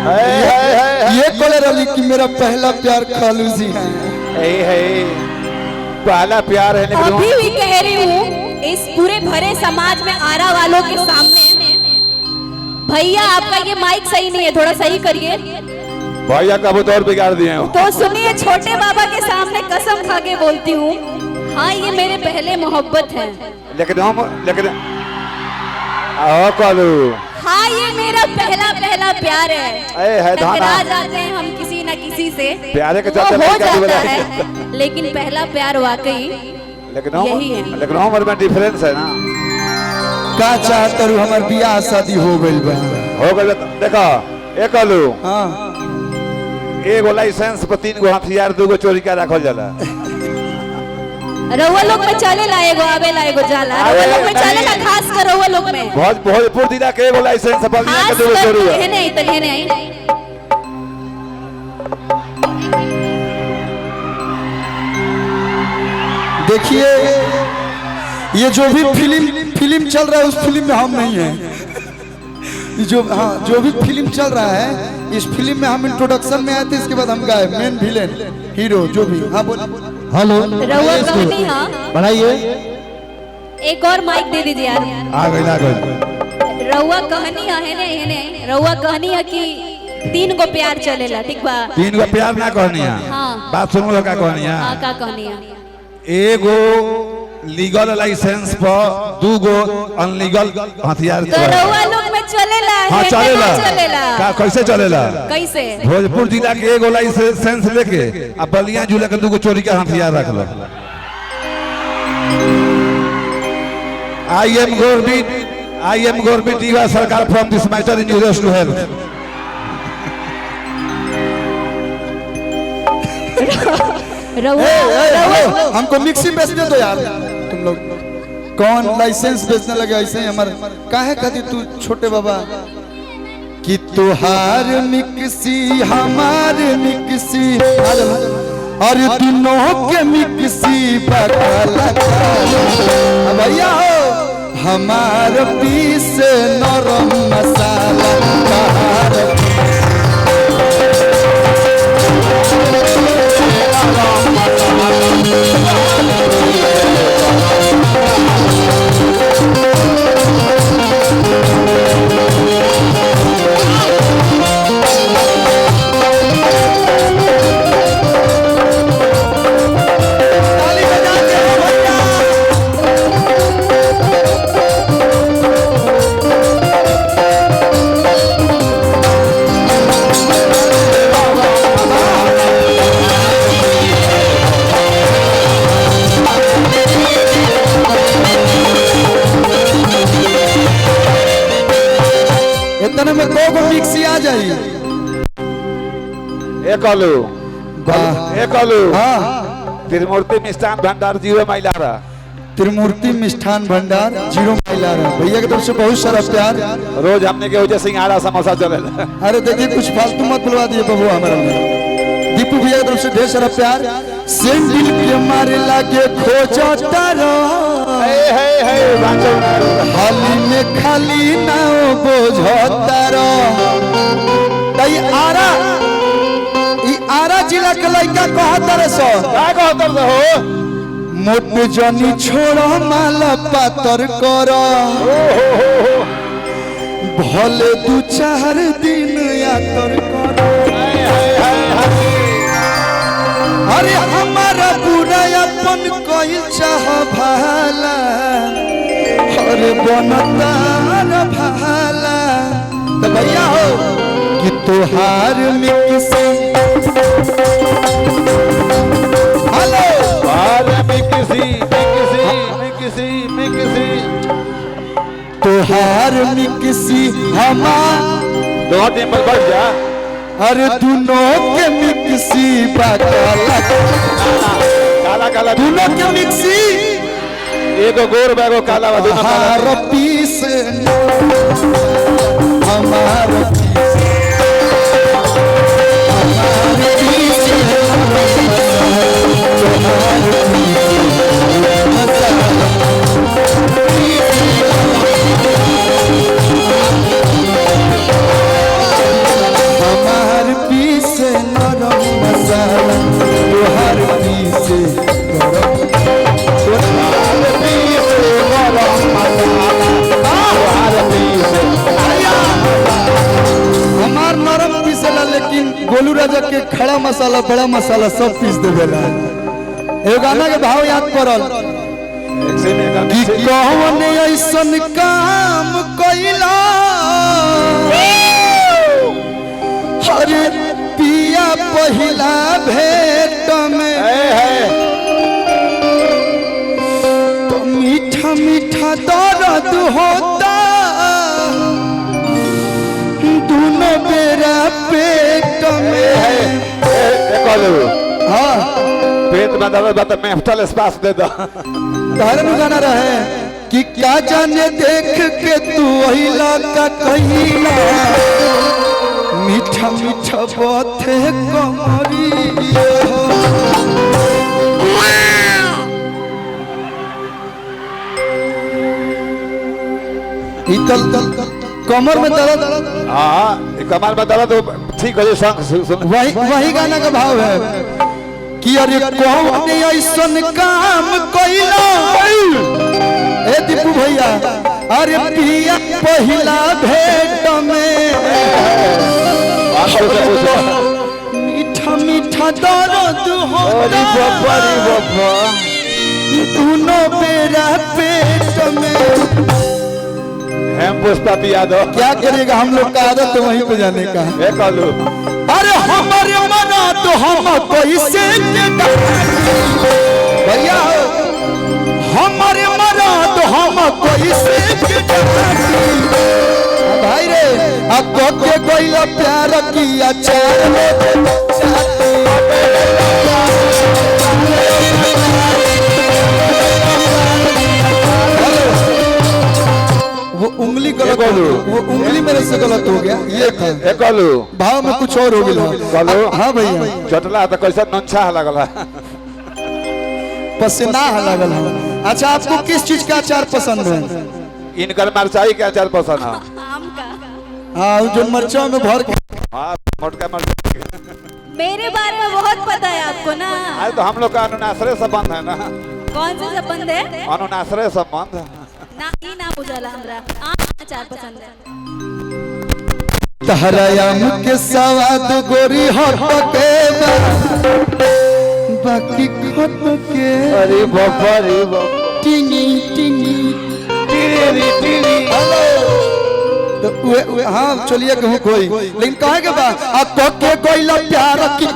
ये कॉलर अली कि मेरा पहला प्यार खालू जी है। पहला प्यार है। अभी भी कह रही हूँ इस पूरे भरे समाज में आरा वालों के सामने, भैया आपका ये माइक सही नहीं है, थोड़ा सही करिए। भैया का बतौर बिगाड़ दिए हो। तो सुनिए, छोटे बाबा के सामने कसम खा के बोलती हूँ, हाँ ये मेरे पहले मोहब्बत है। लेकिन हाँ ये मेरा पहला प्यार है। टकरा जाते हैं हम किसी न किसी से, प्यारे के हो जाता है, लेकिन पहला प्यार वाकई यही है। लेकिन उम्र में डिफरेंस है ना। का चाहता रू हमार बियाह शादी हो गइल बा। हो गइल। देखो एक आलू, हां एगो लाइसेंस पर 3 गो हथियार 2 गो चोरी का रखल जाला। रउआ लोग में चले ला, एगो आवे ला, एगो जाला। रउआ लोग में चले ला, खास कर रउआ लोग में। भोजपुर जिला के एगो लाइसेंस पर 2 गो चोरी है। नहीं तो नहीं। देखिए ये जो भी फिल्म चल रहा है उस फिल्म में हम नहीं हैं। जो भी फिल्म चल रहा है इस फिल्म में हम इंट्रोडक्शन में आए थे, इसके बाद हम गाए मेन विलेन हीरो जो भी। हाँ बोल। हेलो रउआ कहनी। हाँ बढ़ाइए, एक और माइक दे दीजिए यार। आ गई। रउआ कहनी है रउआ कहनी है कि 3 गो प्यार चलेला, ठीक बा? 3 गो प्यार ना कहनी है। हाँ बात सुनो लोग का कहनी है। हाँ का कहनी है? एगो लीगल लाइसेंस पर 2 गो अनलीगल हथियार। तो रउआ लोग में चलेला? हाँ चलेला। का कैसे चलेला? कैसे? भोजपुर जिला के एगो लाइसेंस लेके अब बलिया जिला के 2 गो चोरी का हथियार रख लो। I am Gorbit Diva Sarkar from this matter in yours to help. हमको मिक्सी बेचने दो यार। तुम लोग कौन लाइसेंस बेचने लगे ऐसे ही हमारे काहे कहती तू छोटे बाबा कि तुहार मिक्सी हमार मिक्सी और दोनों के मिक्सी बकला भैया हो हमार पीस नरम मसाला में 2 गो मिक्सी आ जाई। एक आलू। हाँ त्रिमूर्ति मिष्ठान भंडार 0 माइलारा। त्रिमूर्ति मिष्ठान भंडार 0 माइलारा। भैया की तरफ से बहुत सारा प्यार। रोज हमने के वजह सिंघाड़ा समोसा चलेला। अरे देखिए कुछ फालतू मत बुलवा दिए बबू हमारा। दीपू भैया की तरफ से ढेर सारा प्यार। सेंडिल के मारे लागे खोजता हाली में खाली ना बोझता आरा जिला के लड़का कहतर हो मोट जनी छोड़ माला पातर कर भले 2-4 दिन यातर कर। अरे हमारा बुरा अपन कोई चाह भाला अरे बनतार भाला। तो भैया हो कि तुहार मिक्सी तुहार मिक्सी हमार 2 दिन पर बढ़ जा। अरे दोनों के मिक्सी काला दोनों के मिक्सी एगो गोर बैगो काला हमारा पीस हमारा गोलू राजा के खड़ा मसाला बड़ा मसाला सब पीस देवेला। एगो गाना के भाव याद पड़ल कि कौन ऐसन काम कइला अरे पिया पहिला भेट में तो मीठा मीठा दर्द होता दोनों बेरा पेट में। हाँ पेट में दर्द बता मेंटल स्पेस दे दो। धारण गाना रहे कि क्या जाने देख के तू अहिला का कहिला मीठा मीठा बाते कमरिया इतल कमर में दर्द। हाँ कमर में दर्द ठीक हो जाए। सुन वही गाना का भाव है कि अरे कौन ऐसन काम कइला ए दीपू भैया अरे पिया पहिला भेट में मीठा मीठा दर्द होता दोनों बेरा पेट में। हम पुष्पा पिया दो। क्या करेगा हम लोग का आदत तो वहीं पे जाने का। अरे हमारे मना तो हम कोई से भैया हमारे मना तो हम कोई से भाई रे अब के कोई प्यार किया वो उंगली गलत वो उंगली मेरे से गलत हो गया। ये भाव में कुछ और हो गया। हाँ भैया चटला तो कैसा नंछा लगल पसीना लगल है। अच्छा आपको किस चीज का अचार पसंद है? इनकर मरचाई के अचार पसंद है। आम का। हाँ जो मिर्चों में भर के। हाँ मोटका मरचाई। मेरे बारे में बहुत पता है आपको ना। अरे तो हम लोग का अनुनाश्रय संबंध है ना। कौन सा संबंध है? अनुनाश्रय संबंध ना ही ना बुझाला हमरा। आम अचार पसंद है। तहरायाम के सवाद गोरी हट के बाकी खट के। अरे बाबा रे बाबा टिंगी टिंगी टीरी टीरी। तो हाँ चलिए कहूँ कोई लेकिन कहे के बा अब के कोई ला प्यार की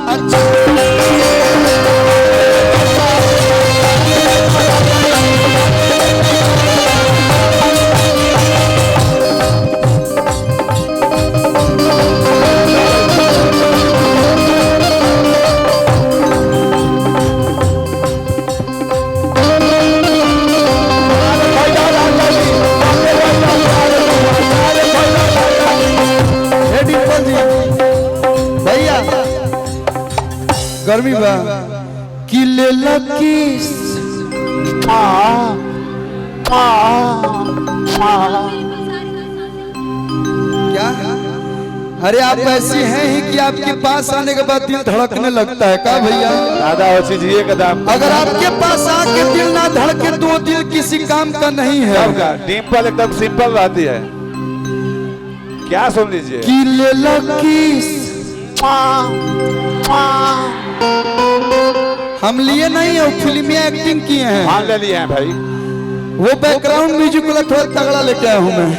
गर्मी बा कि ले लकीस क्या? अरे आप ऐसी हैं ही कि आपके पास आने के बाद दिल धड़कने लगता है का भैया? दादा हो चीजिए कदम। अगर आपके पास आके दिल ना धड़के तो दिल किसी काम का नहीं है। सबका डिम्पल एकदम सिंपल रहती है। क्या सुन लीजिए कि ले लकीस हम लिए नहीं है फिल्म में एक्टिंग किए हैं। मान ले लिए हैं भाई। वो बैकग्राउंड म्यूजिक वाला थोड़ा तगड़ा लेके आया हूँ मैं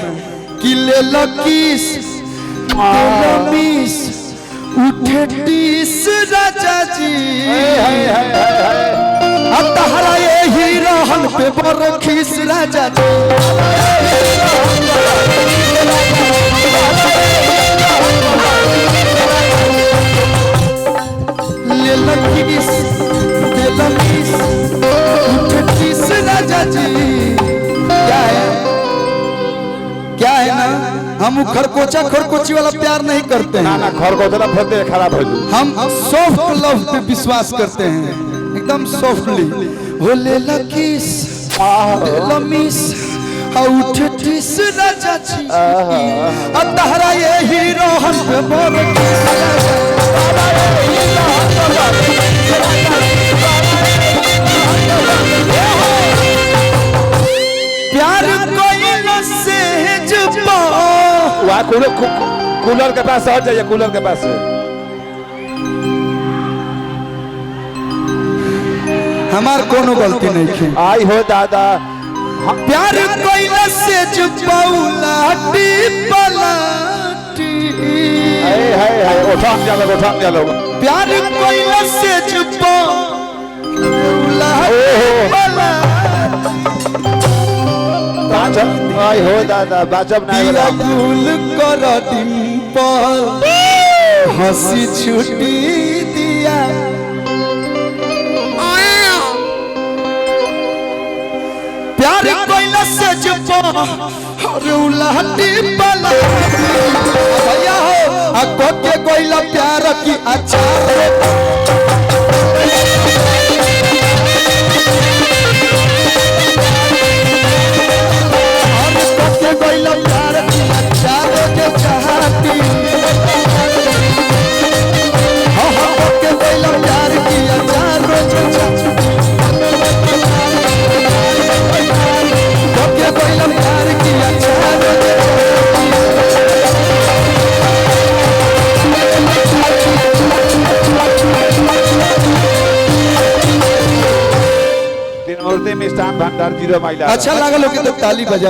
कि ले लकीस मिस उठे टीस राजा जी अब तहरा यही रहन पे बरखीस राजा जी। ले लकीस उठे टीस राजा जी। क्या है ना हम खरकोचा खरकोची वाला प्यार नहीं करते हैं। ना ना खरकोचा फटे खराब हो जाए। हम सॉफ्ट लव पे विश्वास करते हैं एकदम सॉफ्टली। हो ले लकीस लमीस उठे टीस राजा जी अब तहरा ये हीरो हम पे बोल प्यार कोई न सेज वहाँ कूलर के पास आ जाइए। कूलर के पास हमार कोनो गलती नहीं थी। आई हो दादा प्यार कोइला से जुपाउलाटी पलाटी उठान जा लोग प्यार कोइला से जुपाउलाटी पलाटी आई हो दादा बाजब नहीं दिया गुल कर डिंपल हंसी छुट्टी दिया प्यार कोइला से जुपो अरे उलाटी पला भैया हो अको के कोइला प्यार की अच्छा के कोइला प्यार की अच्छा जो चाहती हाँ के कोइला प्यार की अच्छा रोज चाहती कोइला प्यार की अच्छा तीन मूर्ति मिष्ठान भंडार 0 माइला अच्छा लगा लोग तो ताली बजा